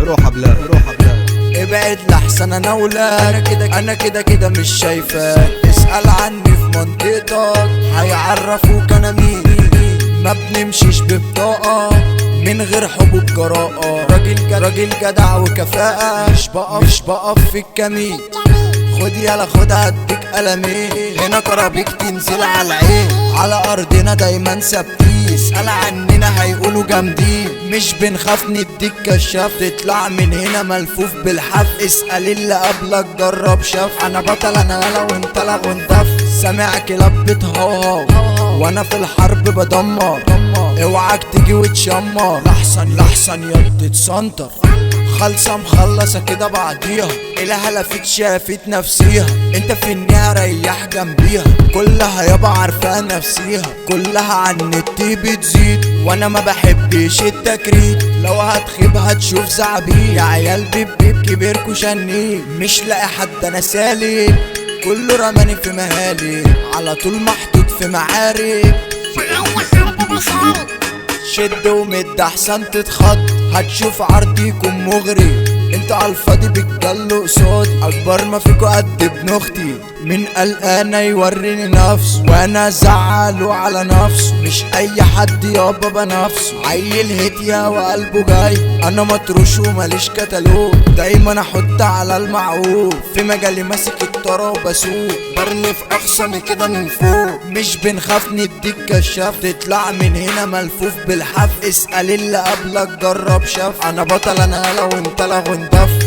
روح بلاد ابعد لحسن انا ولاك، انا كده مش شايفاك. اسأل عني في منطقتك هيعرفوك انا مين. ما بنمشيش ببطاقة من غير حب بجراءة. راجل جدع وكفاءة، مش بقف في الكمين. خد يلا خد هديك قلمين، هنا كرابيك تنزل على العين. على ارضنا دايما ثابتين، اسأل عننا هيقولوا جامدين. مش بنخاف نديك كشاف، تطلع من هنا ملفوف بالحف. اسأل اللي قبلك جرب شاف. انا بطل انا يلا وانت لا وانتف. سامع كلاب بتهوهو وانا في الحرب بدمر. اوعاك تيجي وتشمر، لحسن يا تتسنطر. خالصة مخلصة كده بعضيها، الهلا فيك شافت نفسيها. انت في النهاية ريح جنبيها، كلها يابا عارفة نفسيها. كلها عن النت بتزيد وانا ما بحبش التكريت. لو هتخيب هتشوف زعبيل، يا عيال بيب كبيركوا شنين. مش لاقي حد انا سالك، كله رماني في مهالي. على طول محطوط في معارك، شد ومد احسن تتخض. هتشوف عرض يكون مغري، انت عالفاضي بتجلوا قصاد. اكبر ما فيكوا قد ابن اختي، من قلقانة يوريني نفسه وانا زعله على نفسه. مش اي حد يابا بنفسه، عيل هدية وقلبه جاي. انا مطروش وماليش كتالوج، دايما احط على المعقول. في مجالي ماسك الطرا وبسوق، برمي في اخصامي كده من فوق. مش بنخاف نديك كشاف، تطلع من هنا ملفوف بالحف. اسأل اللي قبلك جرب شاف. انا بطل انا يلا وانت لا وانتف.